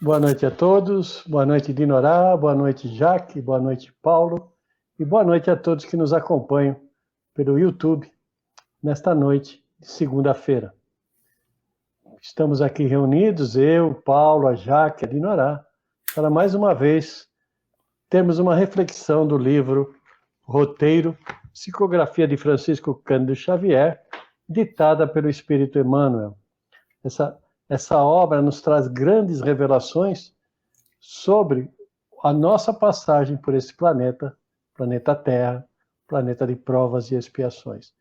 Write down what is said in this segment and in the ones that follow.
Boa noite a todos, boa noite Dinorá, boa noite Jaque, boa noite Paulo e boa noite a todos que nos acompanham pelo YouTube nesta noite de segunda-feira. Estamos aqui reunidos, eu, Paulo, a Jaque, a Dinorá, para mais uma vez termos uma reflexão do livro Roteiro, Psicografia de Francisco Cândido Xavier, ditada pelo Espírito Emmanuel. Essa obra nos traz grandes revelações sobre a nossa passagem por esse planeta Terra, planeta de provas e expiações.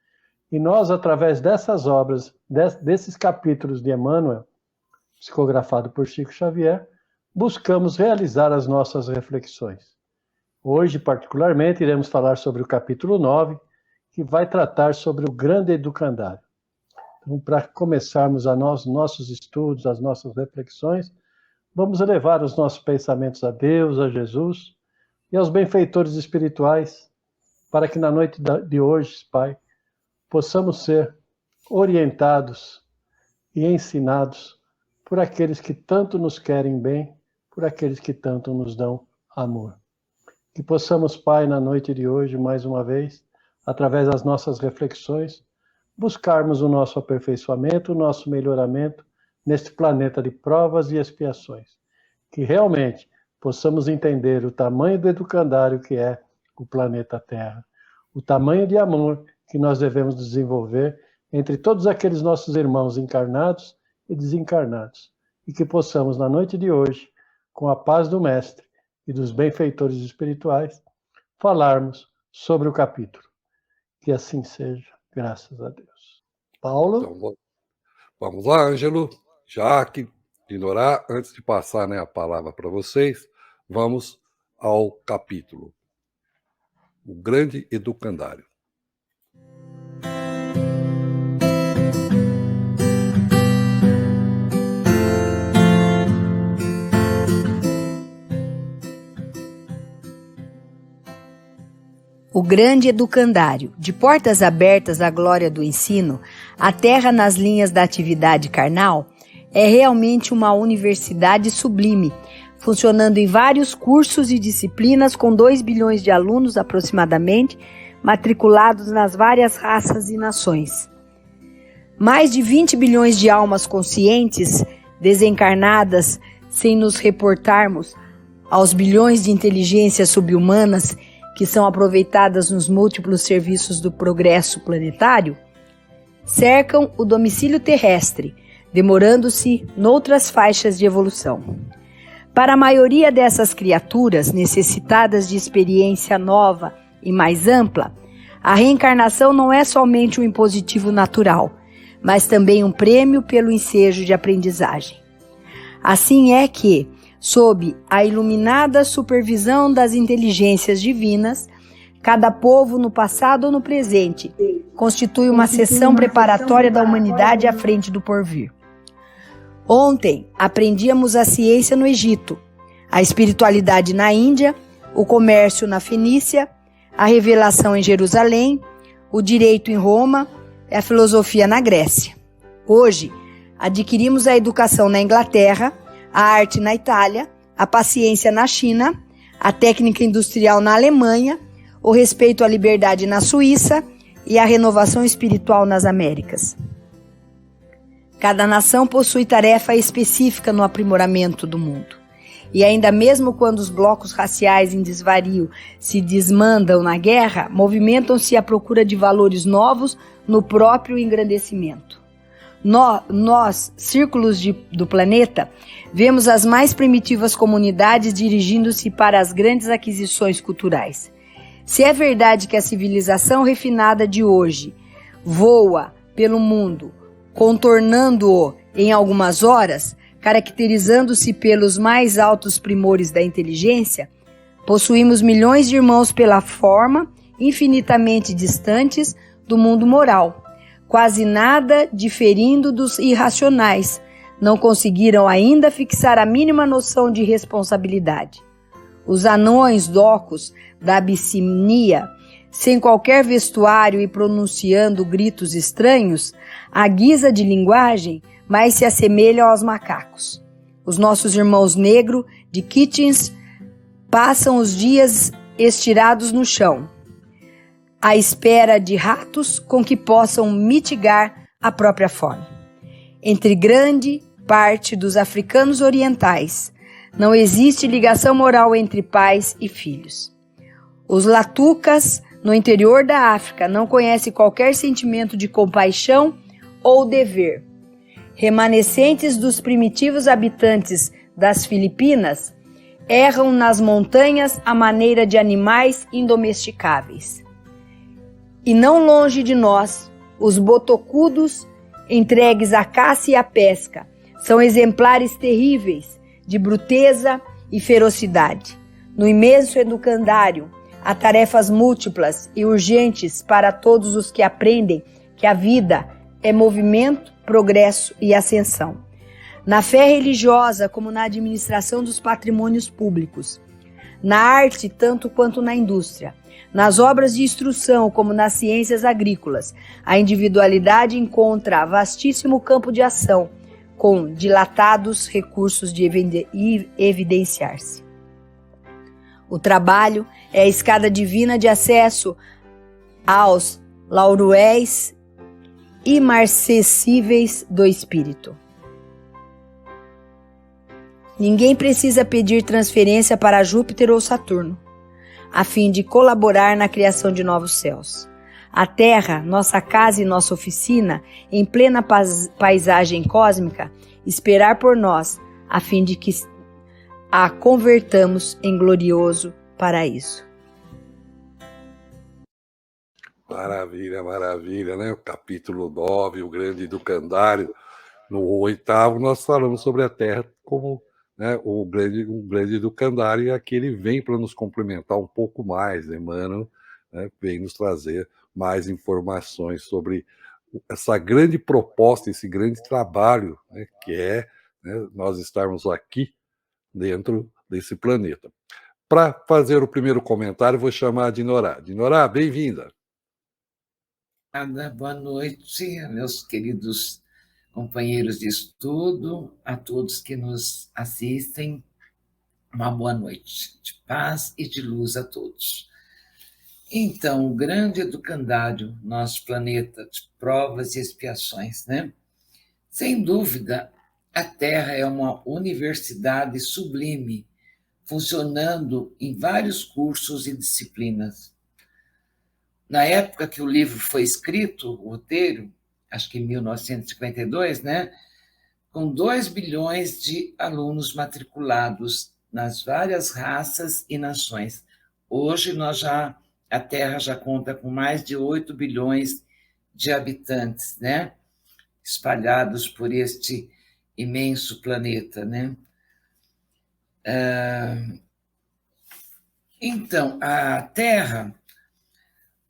E nós, através dessas obras, desses capítulos de Emmanuel, psicografado por Chico Xavier, buscamos realizar as nossas reflexões. Hoje, particularmente, iremos falar sobre o capítulo 9, que vai tratar sobre o grande educandário. Então, para começarmos nossos estudos, as nossas reflexões, vamos elevar os nossos pensamentos a Deus, a Jesus e aos benfeitores espirituais, para que na noite de hoje, Pai, possamos ser orientados e ensinados por aqueles que tanto nos querem bem, por aqueles que tanto nos dão amor. Que possamos, Pai, na noite de hoje, mais uma vez, através das nossas reflexões, buscarmos o nosso aperfeiçoamento, o nosso melhoramento neste planeta de provas e expiações. Que realmente possamos entender o tamanho do educandário que é o planeta Terra, o tamanho de amor que nós devemos desenvolver entre todos aqueles nossos irmãos encarnados e desencarnados. E que possamos, na noite de hoje, com a paz do Mestre e dos benfeitores espirituais, falarmos sobre o capítulo. Que assim seja. Graças a Deus. Paulo? Então, vamos lá, Ângelo, Jaque, Dinorá. Antes de passar a palavra para vocês, vamos ao capítulo. O grande educandário. O grande educandário, de portas abertas à glória do ensino, a terra nas linhas da atividade carnal, é realmente uma universidade sublime, funcionando em vários cursos e disciplinas com 2 bilhões de alunos aproximadamente, matriculados nas várias raças e nações. Mais de 20 bilhões de almas conscientes, desencarnadas, sem nos reportarmos aos bilhões de inteligências subhumanas que são aproveitadas nos múltiplos serviços do progresso planetário, cercam o domicílio terrestre, demorando-se noutras faixas de evolução. Para a maioria dessas criaturas necessitadas de experiência nova e mais ampla, a reencarnação não é somente um impositivo natural, mas também um prêmio pelo ensejo de aprendizagem. Assim é que, sob a iluminada supervisão das inteligências divinas, cada povo, no passado ou no presente, constitui uma sessão preparatória da humanidade à frente do porvir. Ontem, aprendíamos a ciência no Egito, a espiritualidade na Índia, o comércio na Fenícia, a revelação em Jerusalém, o direito em Roma e a filosofia na Grécia. Hoje, adquirimos a educação na Inglaterra, a arte na Itália, a paciência na China, a técnica industrial na Alemanha, o respeito à liberdade na Suíça e a renovação espiritual nas Américas. Cada nação possui tarefa específica no aprimoramento do mundo. E ainda mesmo quando os blocos raciais em desvario se desmandam na guerra, movimentam-se à procura de valores novos no próprio engrandecimento. Nós, círculos do planeta, vemos as mais primitivas comunidades dirigindo-se para as grandes aquisições culturais. Se é verdade que a civilização refinada de hoje voa pelo mundo, contornando-o em algumas horas, caracterizando-se pelos mais altos primores da inteligência, possuímos milhões de irmãos pela forma, infinitamente distantes do mundo moral. Quase nada diferindo dos irracionais, não conseguiram ainda fixar a mínima noção de responsabilidade. Os anões docos da Abissínia, sem qualquer vestuário e pronunciando gritos estranhos, à guisa de linguagem, mais se assemelham aos macacos. Os nossos irmãos negros de Kitchens passam os dias estirados no chão, à espera de ratos com que possam mitigar a própria fome. Entre grande parte dos africanos orientais, não existe ligação moral entre pais e filhos. Os latucas, no interior da África, não conhecem qualquer sentimento de compaixão ou dever. Remanescentes dos primitivos habitantes das Filipinas, erram nas montanhas à maneira de animais indomesticáveis. E não longe de nós, os botocudos, entregues à caça e à pesca, são exemplares terríveis de bruteza e ferocidade. No imenso educandário, há tarefas múltiplas e urgentes para todos os que aprendem que a vida é movimento, progresso e ascensão. Na fé religiosa, como na administração dos patrimônios públicos, na arte tanto quanto na indústria, nas obras de instrução como nas ciências agrícolas, a individualidade encontra vastíssimo campo de ação, com dilatados recursos de evidenciar-se. O trabalho é a escada divina de acesso aos lauréis imarcessíveis do espírito. Ninguém precisa pedir transferência para Júpiter ou Saturno, a fim de colaborar na criação de novos céus. A Terra, nossa casa e nossa oficina, em plena paisagem cósmica, esperar por nós, a fim de que a convertamos em glorioso paraíso. Maravilha, maravilha, né? O capítulo 9, o grande educandário. No 8º, nós falamos sobre a Terra como, né, um grande educandário, e aqui ele vem para nos complementar um pouco mais, Emmanuel, né, vem nos trazer mais informações sobre essa grande proposta, esse grande trabalho, né, que é, né, nós estarmos aqui dentro desse planeta. Para fazer o primeiro comentário, vou chamar a Dinorá. Dinorá, bem-vinda. Boa noite, meus queridos companheiros de estudo, a todos que nos assistem. Uma boa noite de paz e de luz a todos. Então, o grande educandário, nosso planeta de provas e expiações, né? Sem dúvida, a Terra é uma universidade sublime, funcionando em vários cursos e disciplinas. Na época que o livro foi escrito, o roteiro, acho que em 1952, né? Com 2 bilhões de alunos matriculados nas várias raças e nações. Hoje a Terra já conta com mais de 8 bilhões de habitantes, né? Espalhados por este imenso planeta, né? Então, a Terra,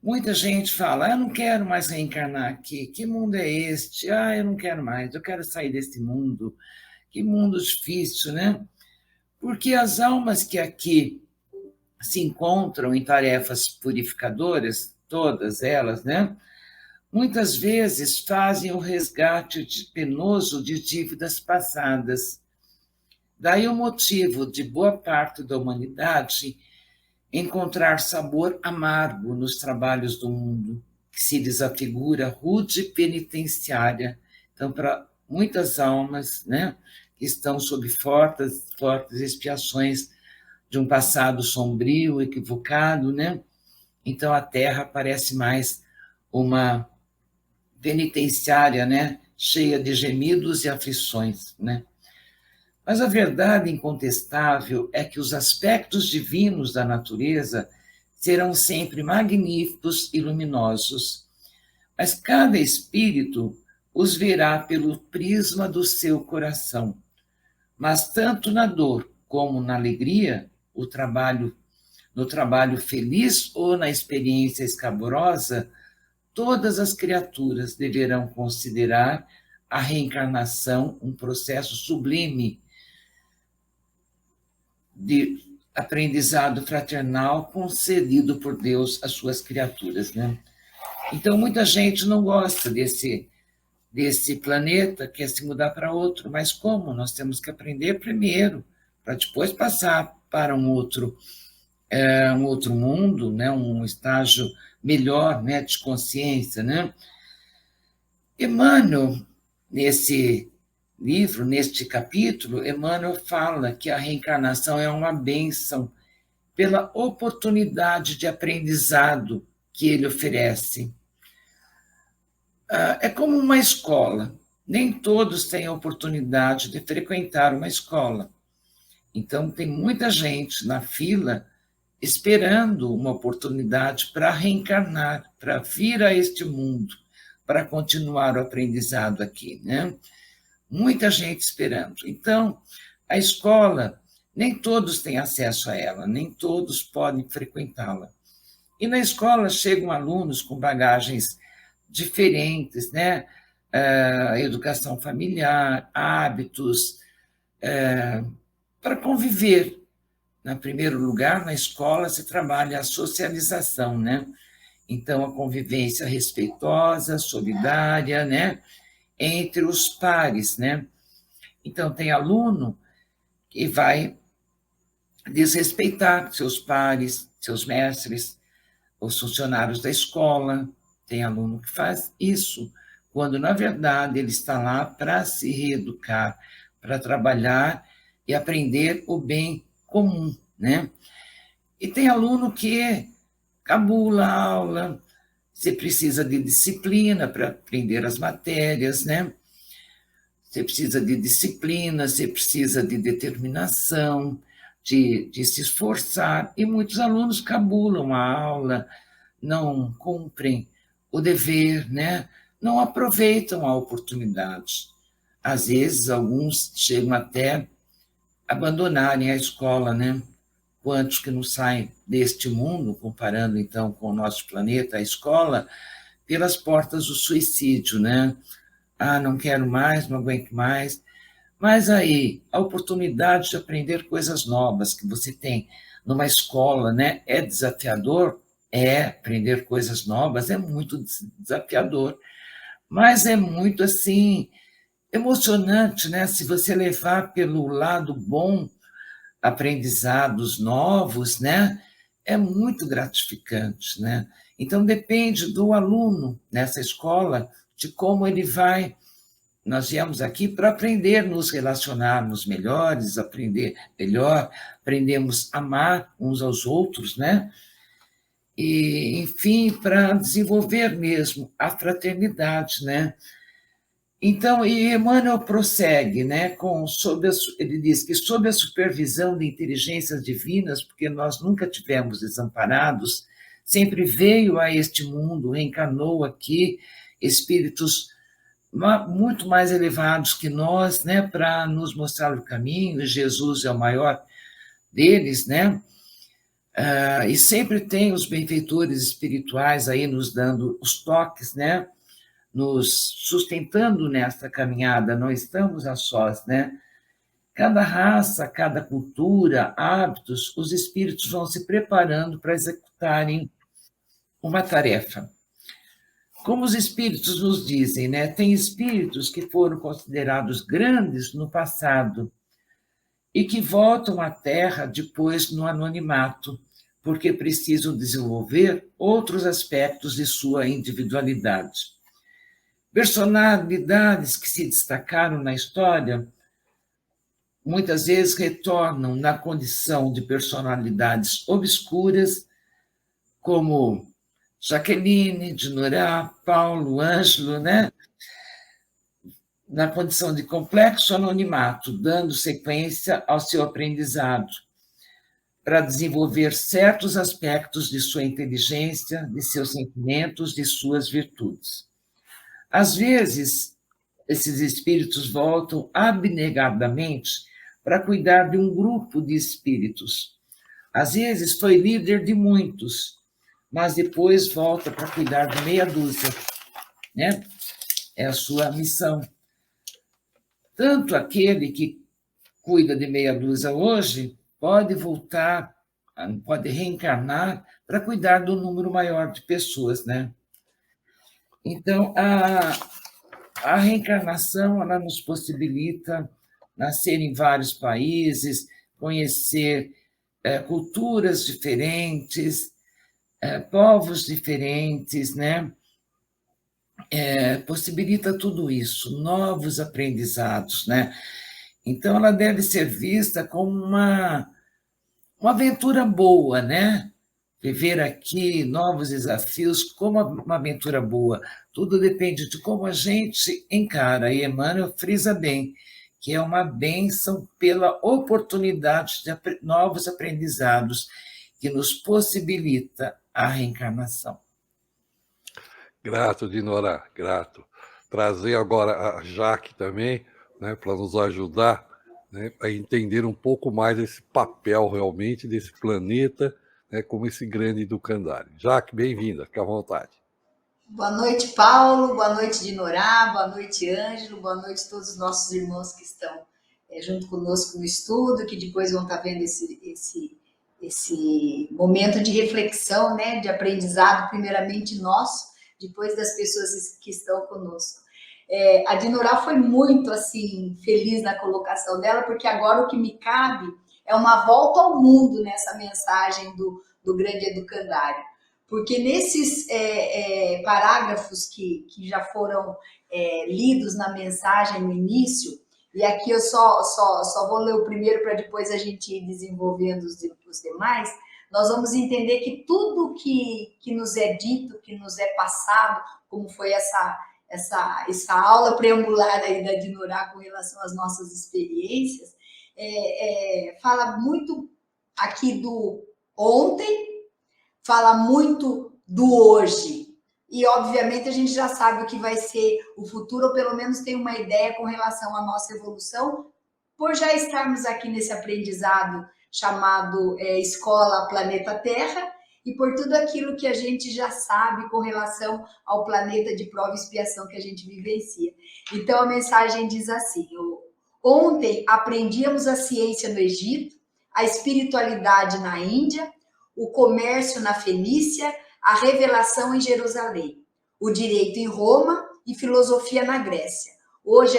muita gente fala, eu não quero mais reencarnar aqui, que mundo é este? Eu não quero mais, eu quero sair desse mundo, que mundo difícil, né? Porque as almas que aqui se encontram em tarefas purificadoras, todas elas, né? Muitas vezes fazem o resgate penoso de dívidas passadas. Daí o motivo de boa parte da humanidade encontrar sabor amargo nos trabalhos do mundo, que se desafigura rude penitenciária. Então, para muitas almas, né, que estão sob fortes expiações de um passado sombrio, equivocado, né? Então, a Terra parece mais uma penitenciária, né, cheia de gemidos e aflições, né? Mas a verdade incontestável é que os aspectos divinos da natureza serão sempre magníficos e luminosos, mas cada espírito os verá pelo prisma do seu coração. Mas tanto na dor como na alegria, no trabalho feliz ou na experiência escabrosa, todas as criaturas deverão considerar a reencarnação um processo sublime de aprendizado fraternal concedido por Deus às suas criaturas, né? Então, muita gente não gosta desse planeta, quer se mudar para outro, mas como? Nós temos que aprender primeiro, para depois passar para um outro mundo, né? Um estágio melhor, né? De consciência, né? Emmanuel, nesse livro, neste capítulo, Emmanuel fala que a reencarnação é uma bênção pela oportunidade de aprendizado que ele oferece. É como uma escola. Nem todos têm a oportunidade de frequentar uma escola. Então, tem muita gente na fila esperando uma oportunidade para reencarnar, para vir a este mundo, para continuar o aprendizado aqui, né? Muita gente esperando. Então, a escola, nem todos têm acesso a ela, nem todos podem frequentá-la. E na escola chegam alunos com bagagens diferentes, né? Educação familiar, hábitos, para conviver. Em primeiro lugar, na escola se trabalha a socialização, né? Então, a convivência respeitosa, solidária, né? Entre os pares, né? Então, tem aluno que vai desrespeitar seus pares, seus mestres, os funcionários da escola. Tem aluno que faz isso, quando, na verdade, ele está lá para se reeducar, para trabalhar e aprender o bem comum, né? E tem aluno que cabula a aula, você precisa de disciplina para aprender as matérias, né? Você precisa de disciplina, você precisa de determinação, de se esforçar, e muitos alunos cabulam a aula, não cumprem o dever, né? Não aproveitam a oportunidade. Às vezes, alguns chegam até a abandonarem a escola, né? Quantos que não saem deste mundo, comparando então com o nosso planeta, a escola, pelas portas do suicídio, né? Ah, não quero mais, não aguento mais. Mas aí, a oportunidade de aprender coisas novas que você tem numa escola, né? É desafiador? É, aprender coisas novas é muito desafiador, mas é muito, assim, emocionante, né? Se você levar pelo lado bom, aprendizados novos, né? É muito gratificante, né? Então, depende do aluno nessa escola, de como ele vai. Nós viemos aqui para aprender, nos relacionarmos melhores, aprender melhor, aprendemos a amar uns aos outros, né? E, enfim, para desenvolver mesmo a fraternidade, né? Então, e Emmanuel prossegue, né, ele diz que sob a supervisão de inteligências divinas, porque nós nunca tivemos desamparados, sempre veio a este mundo, reencarnou aqui espíritos muito mais elevados que nós, né, para nos mostrar o caminho. Jesus é o maior deles, né? E sempre tem os benfeitores espirituais aí nos dando os toques, né? Nos sustentando nessa caminhada, não estamos a sós, né? Cada raça, cada cultura, hábitos, os espíritos vão se preparando para executarem uma tarefa. Como os espíritos nos dizem, né? Tem espíritos que foram considerados grandes no passado e que voltam à Terra depois no anonimato, porque precisam desenvolver outros aspectos de sua individualidade. Personalidades que se destacaram na história muitas vezes retornam na condição de personalidades obscuras, como Jaqueline, Dinorá, Paulo, Ângelo, né? Na condição de complexo anonimato, dando sequência ao seu aprendizado, para desenvolver certos aspectos de sua inteligência, de seus sentimentos, de suas virtudes. Às vezes, esses espíritos voltam abnegadamente para cuidar de um grupo de espíritos. Às vezes, foi líder de muitos, mas depois volta para cuidar de meia dúzia, né? É a sua missão. Tanto aquele que cuida de meia dúzia hoje pode voltar, pode reencarnar para cuidar do número maior de pessoas, né? Então, a reencarnação, ela nos possibilita nascer em vários países, conhecer culturas diferentes, povos diferentes, né? Possibilita tudo isso, novos aprendizados, né? Então, ela deve ser vista como uma aventura boa, né? Viver aqui novos desafios como uma aventura boa. Tudo depende de como a gente encara. E Emmanuel frisa bem que é uma bênção pela oportunidade de novos aprendizados que nos possibilita a reencarnação. Grato, Dinorá, grato. Trazer agora a Jaque também, né, para nos ajudar, né, a entender um pouco mais esse papel realmente desse planeta, né, como esse grande educandário. Jaque, bem-vinda, fique à vontade. Boa noite, Paulo. Boa noite, Dinorá. Boa noite, Ângelo. Boa noite a todos os nossos irmãos que estão junto conosco no estudo, que depois vão estar vendo esse momento de reflexão, né, de aprendizado, primeiramente nosso, depois das pessoas que estão conosco. A Dinorá foi muito, assim, feliz na colocação dela, porque agora o que me cabe é uma volta ao mundo nessa mensagem do grande educandário. Porque nesses parágrafos que já foram lidos na mensagem no início, e aqui eu só vou ler o primeiro para depois a gente ir desenvolvendo os demais, nós vamos entender que tudo que nos é dito, que nos é passado, como foi essa aula preambular aí da Dinorá com relação às nossas experiências, fala muito aqui do ontem, fala muito do hoje. E, obviamente, a gente já sabe o que vai ser o futuro, ou pelo menos tem uma ideia com relação à nossa evolução, por já estarmos aqui nesse aprendizado chamado Escola Planeta Terra, e por tudo aquilo que a gente já sabe com relação ao planeta de prova e expiação que a gente vivencia. Então, a mensagem diz assim: ontem aprendíamos a ciência no Egito, a espiritualidade na Índia, o comércio na Fenícia, a revelação em Jerusalém, o direito em Roma e filosofia na Grécia. Hoje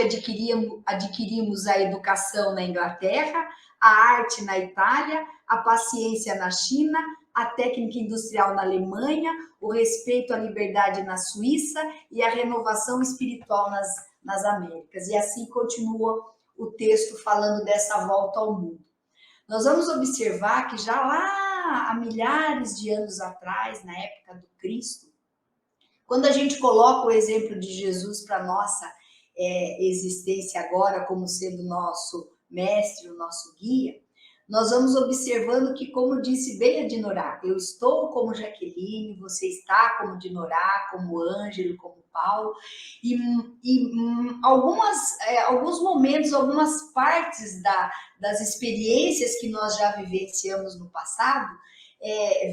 adquirimos a educação na Inglaterra, a arte na Itália, a paciência na China, a técnica industrial na Alemanha, o respeito à liberdade na Suíça e a renovação espiritual nas Américas. E assim continua o texto falando dessa volta ao mundo. Nós vamos observar que já lá há milhares de anos atrás, na época do Cristo, quando a gente coloca o exemplo de Jesus para a nossa existência agora como sendo o nosso mestre, o nosso guia, nós vamos observando que, como disse bem a Dinorá, eu estou como Jaqueline, você está como Dinorá, como Ângelo, como Paulo, e alguns momentos, algumas partes das experiências que nós já vivenciamos no passado,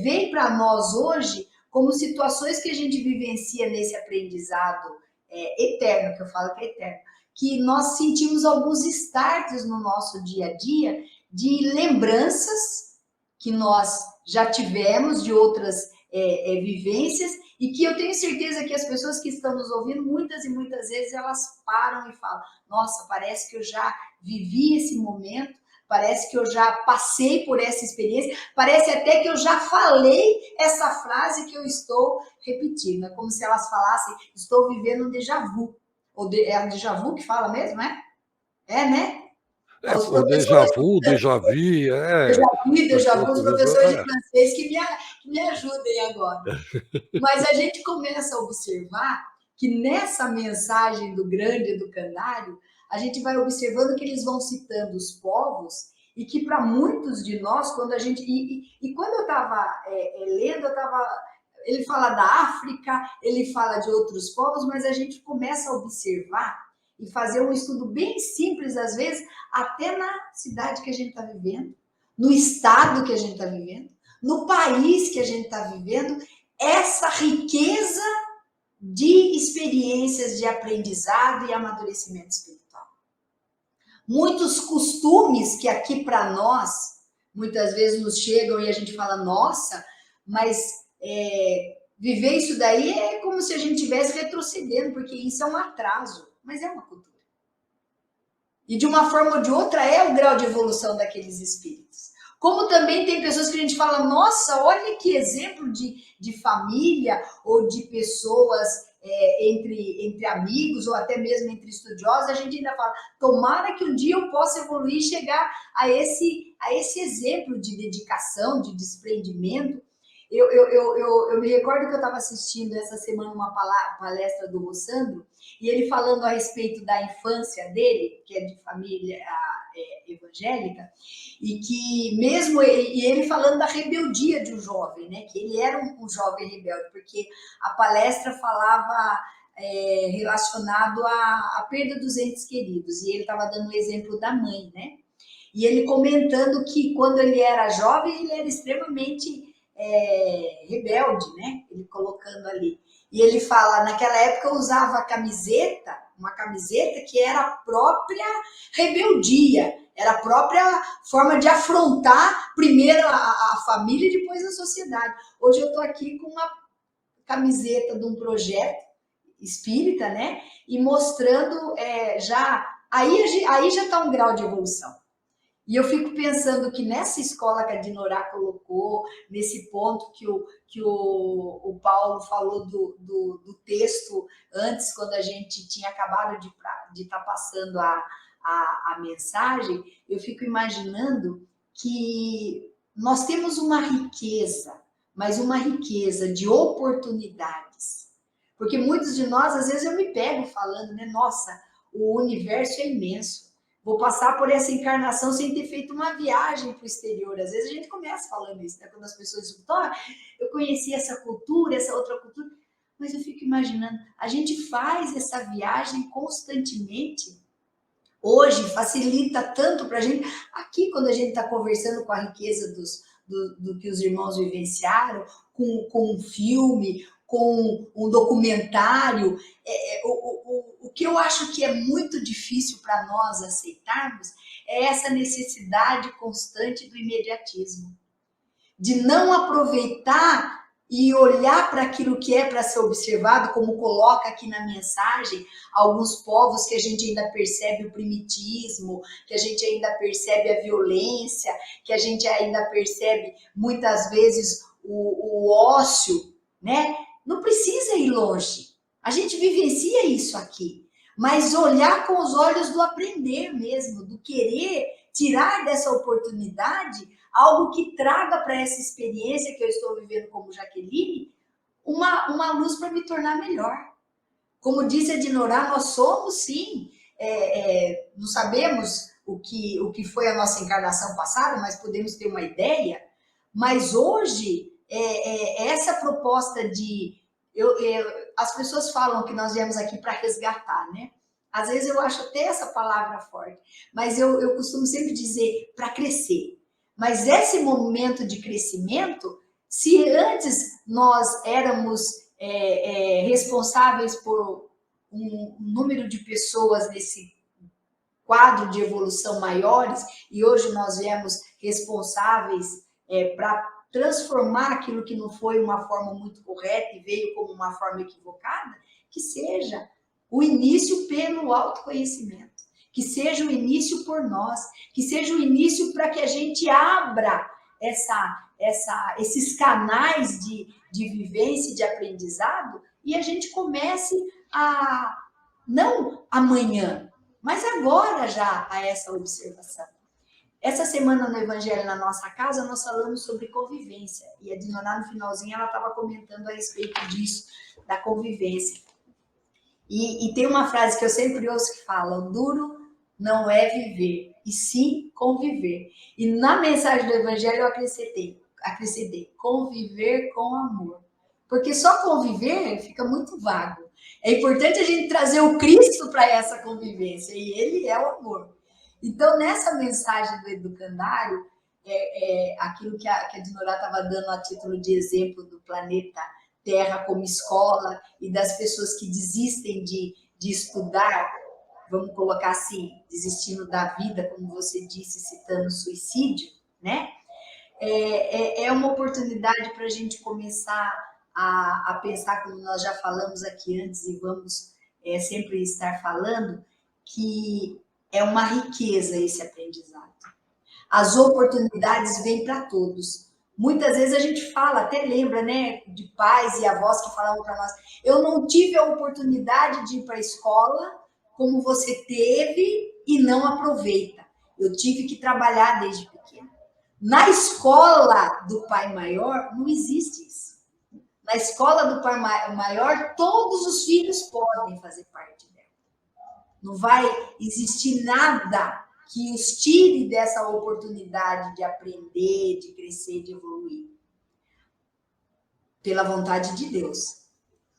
vem para nós hoje como situações que a gente vivencia nesse aprendizado eterno, que eu falo que é eterno, que nós sentimos alguns starts no nosso dia a dia de lembranças que nós já tivemos de outras vivências e que eu tenho certeza que as pessoas que estão nos ouvindo, muitas e muitas vezes elas param e falam: nossa, parece que eu já vivi esse momento, parece que eu já passei por essa experiência, parece até que eu já falei essa frase que eu estou repetindo. É como se elas falassem: estou vivendo um déjà vu. É o déjà vu que fala mesmo, é? É, né? O déjà vu, déjà vu, déjà vu, os professores de francês que me ajudem agora. Mas a gente começa a observar que nessa mensagem do grande educandário, a gente vai observando que eles vão citando os povos e que para muitos de nós, quando a gente... E quando eu estava lendo, ele fala da África, ele fala de outros povos, mas a gente começa a observar e fazer um estudo bem simples, às vezes, até na cidade que a gente está vivendo, no estado que a gente está vivendo, no país que a gente está vivendo, essa riqueza de experiências de aprendizado e amadurecimento espiritual. Muitos costumes que aqui para nós, muitas vezes nos chegam e a gente fala: nossa, mas viver isso daí é como se a gente estivesse retrocedendo, porque isso é um atraso. mas é uma cultura. E de uma forma ou de outra é o grau de evolução daqueles espíritos. Como também tem pessoas que a gente fala, nossa, olha que exemplo de família ou de pessoas entre amigos ou até mesmo entre estudiosos, a gente ainda fala, tomara que um dia eu possa evoluir e chegar a esse exemplo de dedicação, de desprendimento. Eu me recordo que eu estava assistindo essa semana uma palestra do Rossandro, e ele falando a respeito da infância dele, que é de família evangélica, e que mesmo ele falando da rebeldia de um jovem, né? Que ele era um jovem rebelde, porque a palestra falava relacionado à perda dos entes queridos, e ele estava dando o exemplo da mãe, né? E ele comentando que quando ele era jovem, ele era extremamente rebelde, né? Ele colocando ali. E ele fala, naquela época eu usava uma camiseta que era a própria rebeldia, era a própria forma de afrontar primeiro a família e depois a sociedade. Hoje eu estou aqui com uma camiseta de um projeto espírita, né? E mostrando aí já está um grau de evolução. E eu fico pensando que nessa escola que a Dinorá colocou, nesse ponto que o Paulo falou do texto antes, quando a gente tinha acabado de estar passando a mensagem, eu fico imaginando que nós temos uma riqueza, mas uma riqueza de oportunidades. Porque muitos de nós, às vezes eu me pego falando, né? Nossa, o universo é imenso. Vou passar por essa encarnação sem ter feito uma viagem para o exterior. Às vezes a gente começa falando isso, né? Quando as pessoas dizem, eu conheci essa cultura, essa outra cultura. Mas eu fico imaginando, a gente faz essa viagem constantemente. Hoje facilita tanto para a gente. Aqui, quando a gente está conversando com a riqueza do que os irmãos vivenciaram, com um filme, com um documentário, o que eu acho que é muito difícil para nós aceitarmos é essa necessidade constante do imediatismo, de não aproveitar e olhar para aquilo que é para ser observado, como coloca aqui na mensagem, alguns povos que a gente ainda percebe o primitismo, que a gente ainda percebe a violência, que a gente ainda percebe muitas vezes o ócio, né? Não precisa ir longe. A gente vivencia isso aqui. Mas olhar com os olhos do aprender mesmo, do querer tirar dessa oportunidade algo que traga para essa experiência que eu estou vivendo como Jaqueline, uma luz para me tornar melhor. Como disse a Dinorá, nós somos, sim, não sabemos o que foi a nossa encarnação passada, mas podemos ter uma ideia. Mas hoje, essa proposta de... as pessoas falam que nós viemos aqui para resgatar, né? Às vezes eu acho até essa palavra forte, mas eu costumo sempre dizer para crescer. Mas esse momento de crescimento, se antes nós éramos responsáveis por um número de pessoas nesse quadro de evolução maiores, e hoje nós viemos responsáveis para transformar aquilo que não foi uma forma muito correta e veio como uma forma equivocada, que seja o início pelo autoconhecimento, que seja o início por nós, que seja o início para que a gente abra esses canais de vivência e de aprendizado e a gente comece não amanhã, mas agora já a essa observação. Essa semana no Evangelho na Nossa Casa, nós falamos sobre convivência. E a Dinorá, no finalzinho, ela estava comentando a respeito disso, da convivência. E tem uma frase que eu sempre ouço que fala, o duro não é viver, e sim conviver. E na mensagem do Evangelho eu acrescentei, conviver com amor. Porque só conviver fica muito vago. É importante a gente trazer o Cristo para essa convivência, e ele é o amor. Então, nessa mensagem do educandário, aquilo que a Dinorá estava dando a título de exemplo do planeta Terra como escola e das pessoas que desistem de estudar, vamos colocar assim, desistindo da vida, como você disse, citando suicídio, né? É uma oportunidade para a gente começar a pensar, como nós já falamos aqui antes, e vamos sempre estar falando, que é uma riqueza esse aprendizado. As oportunidades vêm para todos. Muitas vezes a gente fala, até lembra, né, de pais e avós que falavam para nós: eu não tive a oportunidade de ir para a escola como você teve e não aproveita. Eu tive que trabalhar desde pequeno. Na escola do Pai Maior, não existe isso. Na escola do Pai Maior, todos os filhos podem fazer parte dela. Não vai existir nada que os tire dessa oportunidade de aprender, de crescer, de evoluir. Pela vontade de Deus.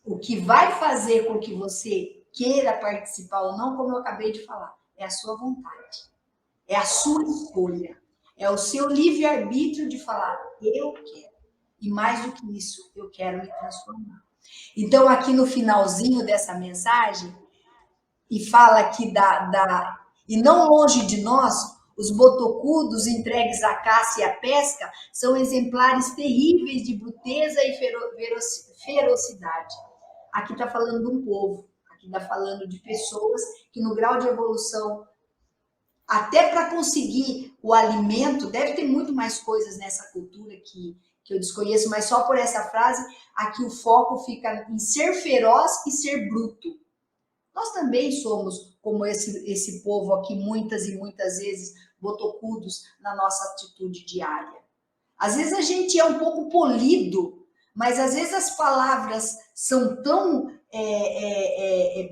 O que vai fazer com que você queira participar ou não, como eu acabei de falar, é a sua vontade. É a sua escolha. É o seu livre-arbítrio de falar, eu quero. E mais do que isso, eu quero me transformar. Então, aqui no finalzinho dessa mensagem, e fala aqui e não longe de nós, os botocudos entregues à caça e à pesca são exemplares terríveis de bruteza e ferocidade. Aqui está falando de um povo, aqui está falando de pessoas que no grau de evolução, até para conseguir o alimento, deve ter muito mais coisas nessa cultura que eu desconheço, mas só por essa frase, aqui o foco fica em ser feroz e ser bruto. Nós também somos como esse povo aqui, muitas e muitas vezes, botocudos na nossa atitude diária. Às vezes a gente é um pouco polido, mas às vezes as palavras são tão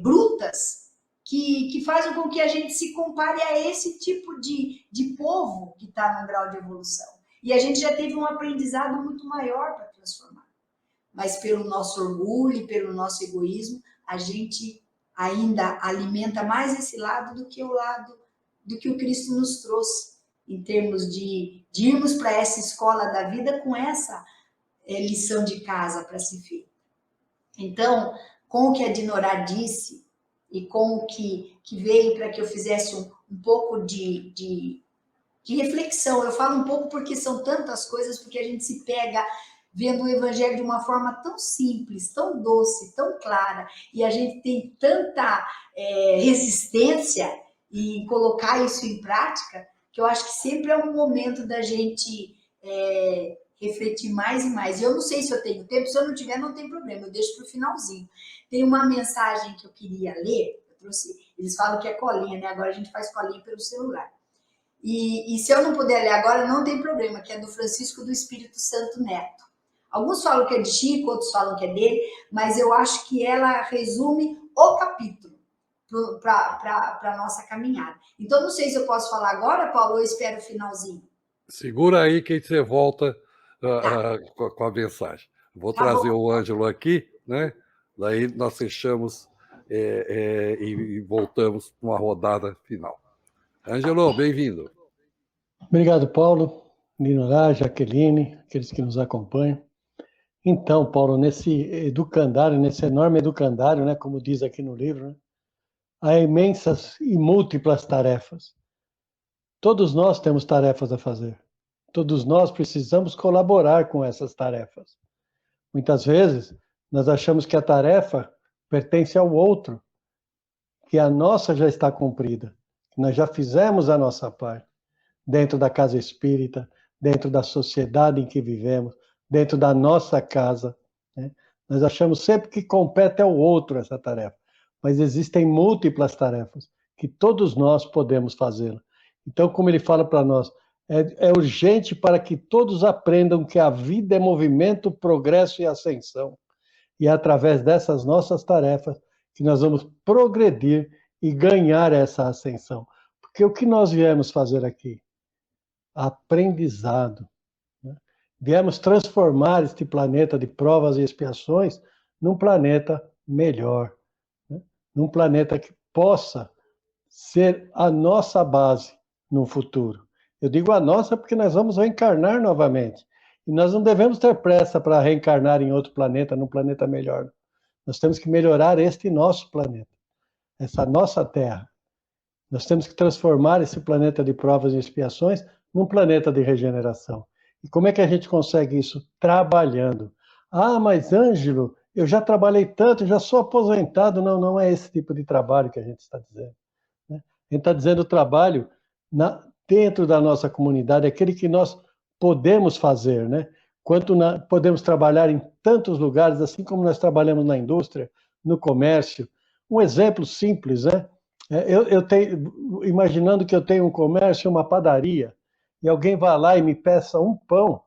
brutas que fazem com que a gente se compare a esse tipo de povo que está num grau de evolução. E a gente já teve um aprendizado muito maior para transformar. Mas pelo nosso orgulho e pelo nosso egoísmo, a gente ainda alimenta mais esse lado do que o Cristo nos trouxe, em termos de irmos para essa escola da vida com essa lição de casa para se feita. Então, com o que a Dinorá disse e com o que veio para que eu fizesse um pouco de reflexão, eu falo um pouco porque são tantas coisas, porque a gente se pega vendo o evangelho de uma forma tão simples, tão doce, tão clara, e a gente tem tanta resistência em colocar isso em prática, que eu acho que sempre é um momento da gente refletir mais e mais. E eu não sei se eu tenho tempo, se eu não tiver, não tem problema, eu deixo para o finalzinho. Tem uma mensagem que eu queria ler, eu trouxe, eles falam que é colinha, né? Agora a gente faz colinha pelo celular. E se eu não puder ler agora, não tem problema, que é do Francisco do Espírito Santo Neto. Alguns falam que é de Chico, outros falam que é dele, mas eu acho que ela resume o capítulo para a nossa caminhada. Então, não sei se eu posso falar agora, Paulo, ou eu espero o finalzinho. Segura aí que você volta com a mensagem. Vou trazer o Ângelo aqui, né? Daí nós fechamos e voltamos para uma rodada final. Ângelo, bem-vindo. Obrigado, Paulo, Dinorá, Jaqueline, aqueles que nos acompanham. Então, Paulo, nesse educandário, nesse enorme educandário, né, como diz aqui no livro, né, há imensas e múltiplas tarefas. Todos nós temos tarefas a fazer. Todos nós precisamos colaborar com essas tarefas. Muitas vezes, nós achamos que a tarefa pertence ao outro, que a nossa já está cumprida, que nós já fizemos a nossa parte, dentro da casa espírita, dentro da sociedade em que vivemos, dentro da nossa casa, né? Nós achamos sempre que compete ao outro essa tarefa, mas existem múltiplas tarefas que todos nós podemos fazê-la. Então, como ele fala para nós, é urgente para que todos aprendam que a vida é movimento, progresso e ascensão. E é através dessas nossas tarefas que nós vamos progredir e ganhar essa ascensão. Porque o que nós viemos fazer aqui? Aprendizado. Viemos transformar este planeta de provas e expiações num planeta melhor, né? Num planeta que possa ser a nossa base no futuro. Eu digo a nossa porque nós vamos reencarnar novamente. E nós não devemos ter pressa para reencarnar em outro planeta, num planeta melhor. Nós temos que melhorar este nosso planeta, essa nossa Terra. Nós temos que transformar esse planeta de provas e expiações num planeta de regeneração. E como é que a gente consegue isso? Trabalhando. Ah, mas Ângelo, eu já trabalhei tanto, já sou aposentado. Não, não é esse tipo de trabalho que a gente está dizendo, né? A gente está dizendo o trabalho dentro da nossa comunidade, aquele que nós podemos fazer, né? Podemos trabalhar em tantos lugares, assim como nós trabalhamos na indústria, no comércio. Um exemplo simples, né? Eu tenho, imaginando que eu tenho um comércio, uma padaria, e alguém vai lá e me peça um pão.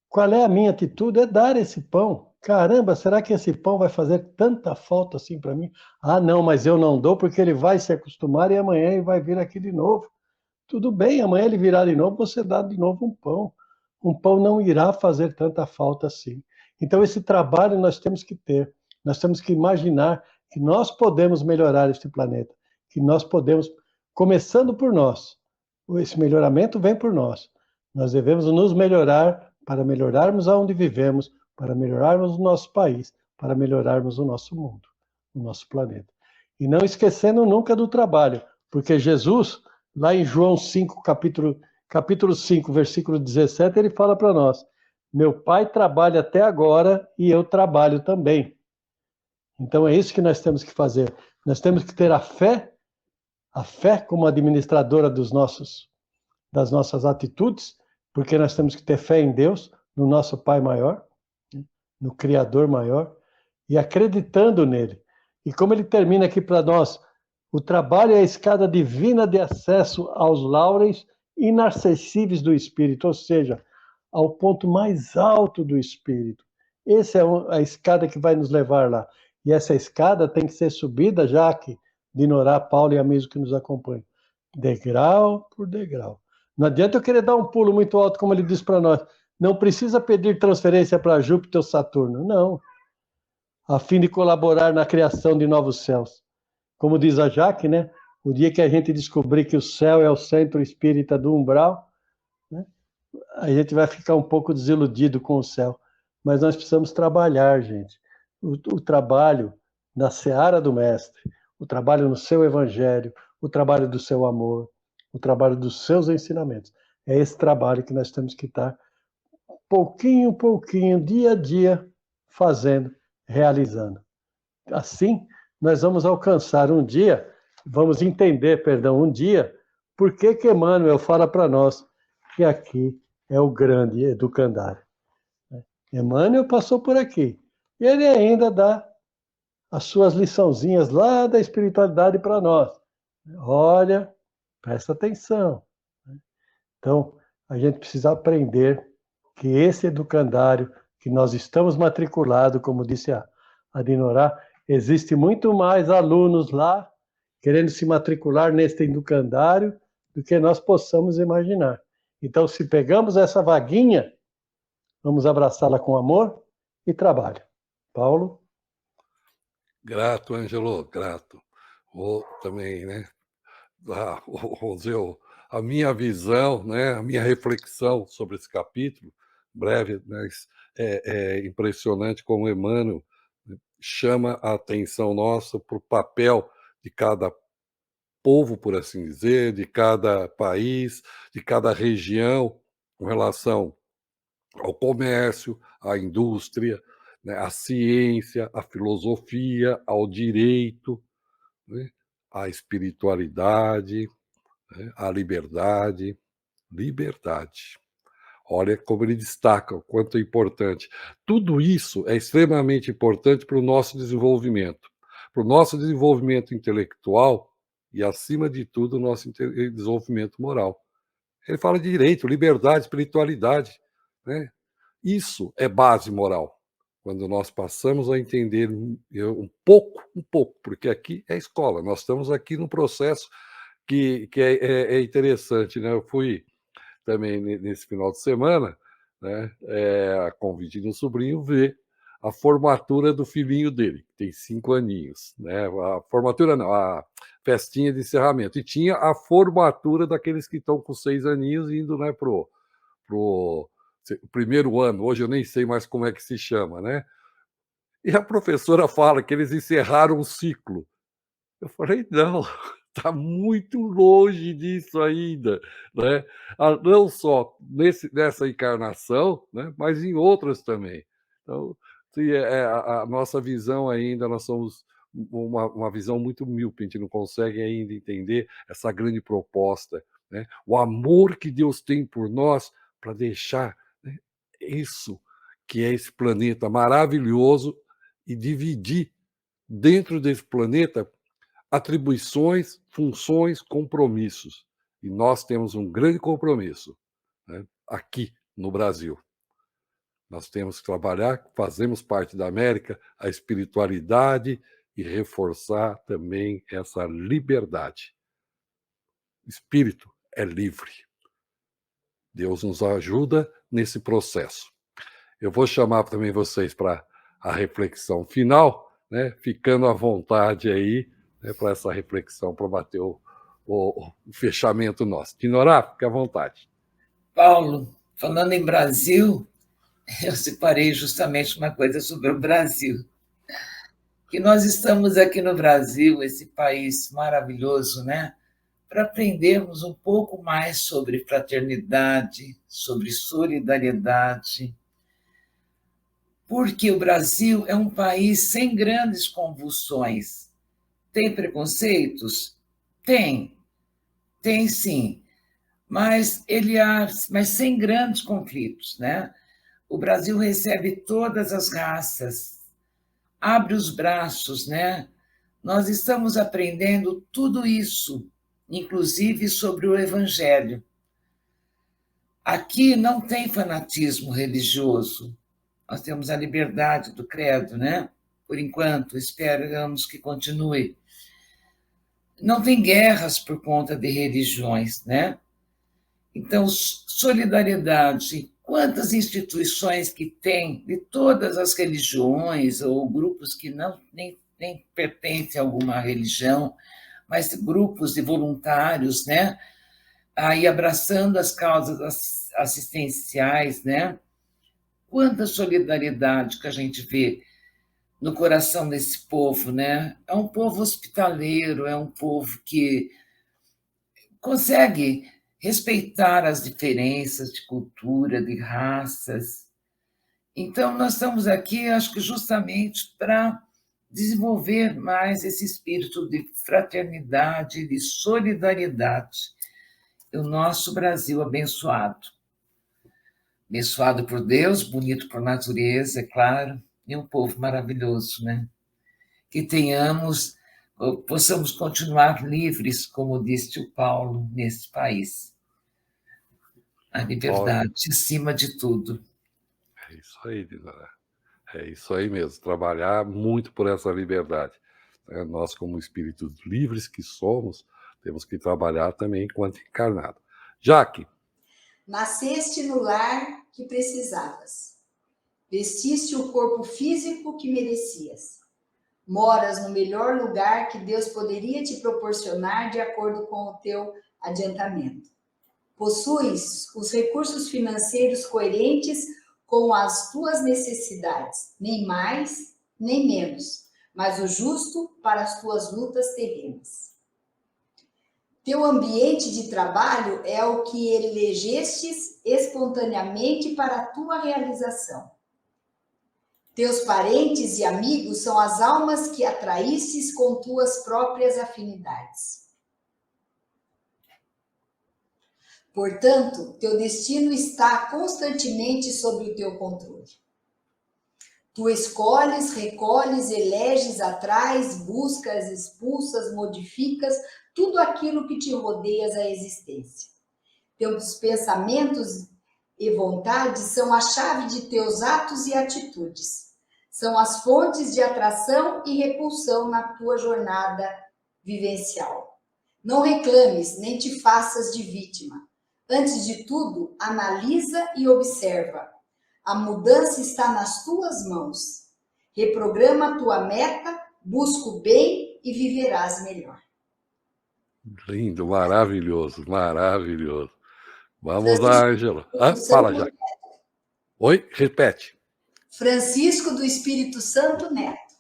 Qual é a minha atitude? É dar esse pão. Caramba, será que esse pão vai fazer tanta falta assim para mim? Ah, não, mas eu não dou porque ele vai se acostumar e amanhã ele vai vir aqui de novo. Tudo bem, amanhã ele virá de novo, você dá de novo um pão. Um pão não irá fazer tanta falta assim. Então, esse trabalho nós temos que ter. Nós temos que imaginar que nós podemos melhorar este planeta, que nós podemos, começando por nós. Esse melhoramento vem por nós. Nós devemos nos melhorar para melhorarmos aonde vivemos, para melhorarmos o nosso país, para melhorarmos o nosso mundo, o nosso planeta. E não esquecendo nunca do trabalho, porque Jesus, lá em João 5, capítulo 5, versículo 17, ele fala para nós: meu pai trabalha até agora e eu trabalho também. Então é isso que nós temos que fazer. Nós temos que ter a fé como administradora das nossas atitudes, porque nós temos que ter fé em Deus, no nosso Pai maior, no Criador maior, e acreditando nele. E como ele termina aqui para nós, o trabalho é a escada divina de acesso aos laures inacessíveis do Espírito, ou seja, ao ponto mais alto do Espírito. Essa é a escada que vai nos levar lá. E essa escada tem que ser subida, Jaque, Dinorá, Paulo e amigos que nos acompanham, degrau por degrau. Não adianta eu querer dar um pulo muito alto, como ele diz para nós. Não precisa pedir transferência para Júpiter ou Saturno, não. A fim de colaborar na criação de novos céus. Como diz a Jaque, né? O dia que a gente descobrir que o céu é o centro espírita do umbral, né? A gente vai ficar um pouco desiludido com o céu. Mas nós precisamos trabalhar, gente. O trabalho na seara do Mestre, o trabalho no seu evangelho, o trabalho do seu amor, o trabalho dos seus ensinamentos. É esse trabalho que nós temos que estar pouquinho, dia a dia, fazendo, realizando. Assim, nós vamos alcançar um dia, vamos entender, perdão, um dia, por que Emmanuel fala para nós que aqui é o grande educandário. Emmanuel passou por aqui. E ele ainda dá as suas liçãozinhas lá da espiritualidade para nós. Olha, presta atenção. Então, a gente precisa aprender que esse educandário que nós estamos matriculados, como disse a Dinorá, existe muito mais alunos lá querendo se matricular neste educandário do que nós possamos imaginar. Então, se pegamos essa vaguinha, vamos abraçá-la com amor e trabalho. Paulo? Grato, Ângelo, grato. Vou também, né, vou dizer, a minha visão, né, a minha reflexão sobre esse capítulo, breve, mas é impressionante como Emmanuel chama a atenção nossa para o papel de cada povo, por assim dizer, de cada país, de cada região, com relação ao comércio, à indústria, né, à ciência, à filosofia, ao direito, né, à espiritualidade, né, à liberdade. Liberdade. Olha como ele destaca o quanto é importante. Tudo isso é extremamente importante para o nosso desenvolvimento. Para o nosso desenvolvimento intelectual e, acima de tudo, o nosso desenvolvimento moral. Ele fala de direito, liberdade, espiritualidade, né? Isso é base moral. Quando nós passamos a entender um pouco, porque aqui é escola, nós estamos aqui num processo que é interessante, né? Eu fui também nesse final de semana, né, a convite de um sobrinho, ver a formatura do filhinho dele, que tem 5 aninhos. Né? A formatura não, a festinha de encerramento. E tinha a formatura daqueles que estão com 6 aninhos indo, né, pro primeiro ano. Hoje eu nem sei mais como é que se chama, né? E a professora fala que eles encerraram o ciclo. Eu falei, não, está muito longe disso ainda, né? Não só nessa encarnação, né, mas em outras também. Então, se a nossa visão ainda, nós somos uma visão muito míope, a gente não consegue ainda entender essa grande proposta, né? O amor que Deus tem por nós para deixar, né, isso que é esse planeta maravilhoso e dividir dentro desse planeta atribuições, funções, compromissos. E nós temos um grande compromisso, né, aqui no Brasil. Nós temos que trabalhar, fazemos parte da América, a espiritualidade e reforçar também essa liberdade. O espírito é livre. Deus nos ajuda nesse processo. Eu vou chamar também vocês para a reflexão final, né, ficando à vontade aí, né, para essa reflexão, para bater o fechamento nosso. Dinorá, fique à vontade. Paulo, falando em Brasil, eu separei justamente uma coisa sobre o Brasil. Que nós estamos aqui no Brasil, esse país maravilhoso, né? Para aprendermos um pouco mais sobre fraternidade, sobre solidariedade. Porque o Brasil é um país sem grandes convulsões. Tem preconceitos? Tem sim, mas sem grandes conflitos, né? O Brasil recebe todas as raças, abre os braços, né? Nós estamos aprendendo tudo isso, inclusive sobre o Evangelho. Aqui não tem fanatismo religioso. Nós temos a liberdade do credo, né? Por enquanto, esperamos que continue. Não tem guerras por conta de religiões, né? Então, solidariedade. Quantas instituições que tem de todas as religiões ou grupos que nem pertencem a alguma religião, mas grupos de voluntários, né? Aí abraçando as causas assistenciais, né? Quanta solidariedade que a gente vê no coração desse povo, né? É um povo hospitaleiro, é um povo que consegue respeitar as diferenças de cultura, de raças. Então, nós estamos aqui, acho que justamente para desenvolver mais esse espírito de fraternidade, de solidariedade. E o nosso Brasil abençoado. Abençoado por Deus, bonito por natureza, é claro, e um povo maravilhoso, né? Que possamos continuar livres, como disse o Paulo, nesse país. A liberdade acima de tudo. É isso aí, Dinora. É isso aí mesmo, trabalhar muito por essa liberdade. Nós, como espíritos livres que somos, temos que trabalhar também enquanto encarnado. Jaque. Nasceste no lar que precisavas. Vestiste o corpo físico que merecias. Moras no melhor lugar que Deus poderia te proporcionar de acordo com o teu adiantamento. Possuis os recursos financeiros coerentes com as tuas necessidades, nem mais, nem menos, mas o justo para as tuas lutas terrenas. Teu ambiente de trabalho é o que elegestes espontaneamente para a tua realização. Teus parentes e amigos são as almas que atraístes com tuas próprias afinidades. Portanto, teu destino está constantemente sob o teu controle. Tu escolhes, recolhes, eleges, atraes, buscas, expulsas, modificas tudo aquilo que te rodeias a existência. Teus pensamentos e vontades são a chave de teus atos e atitudes. São as fontes de atração e repulsão na tua jornada vivencial. Não reclames, nem te faças de vítima. Antes de tudo, analisa e observa. A mudança está nas tuas mãos. Reprograma a tua meta, busca o bem e viverás melhor. Lindo, maravilhoso, maravilhoso. Vamos lá, Ângela. Fala, Jaque. Oi, repete. Francisco do Espírito Santo Neto.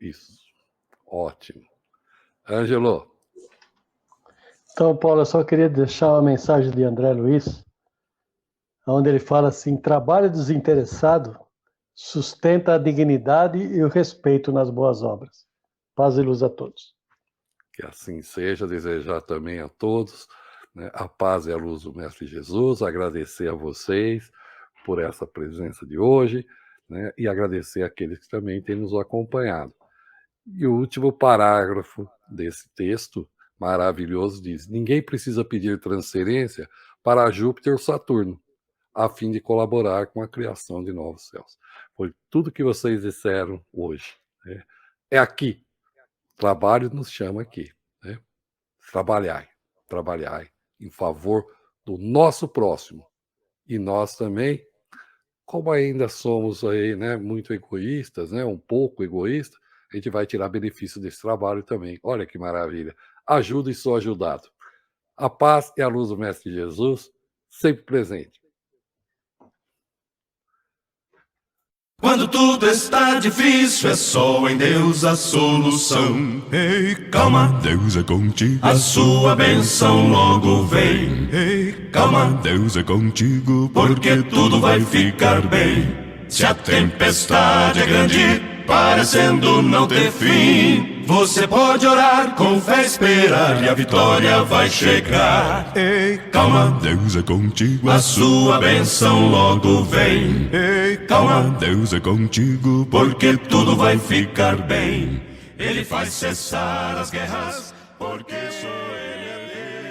Isso, ótimo. Ângelo. Então, Paulo, eu só queria deixar uma mensagem de André Luiz, onde ele fala assim: trabalho desinteressado sustenta a dignidade e o respeito nas boas obras. Paz e luz a todos. Que assim seja, desejar também a todos, né, a paz e a luz do Mestre Jesus, agradecer a vocês por essa presença de hoje, né, e agradecer àqueles que também têm nos acompanhado. E o último parágrafo desse texto maravilhoso diz: ninguém precisa pedir transferência para Júpiter ou Saturno, a fim de colaborar com a criação de novos céus. Foi tudo que vocês disseram hoje, né? É aqui. Trabalho nos chama aqui, né? Trabalhai em favor do nosso próximo. E nós também, como ainda somos aí, né, muito egoístas, né, um pouco egoístas, a gente vai tirar benefício desse trabalho também. Olha que maravilha. Ajuda e sou ajudado. A paz e a luz do Mestre Jesus sempre presente. Quando tudo está difícil, é só em Deus a solução. Ei, calma, Deus é contigo, a sua bênção logo vem. Ei, calma, Deus é contigo, porque tudo vai ficar bem. Se a tempestade é grande, parecendo não ter fim, você pode orar, com fé esperar e a vitória vai chegar. Ei, calma, Deus é contigo, a sua bênção logo vem. Ei, calma, Deus é contigo, porque tudo vai ficar bem. Ele faz cessar as guerras, porque sou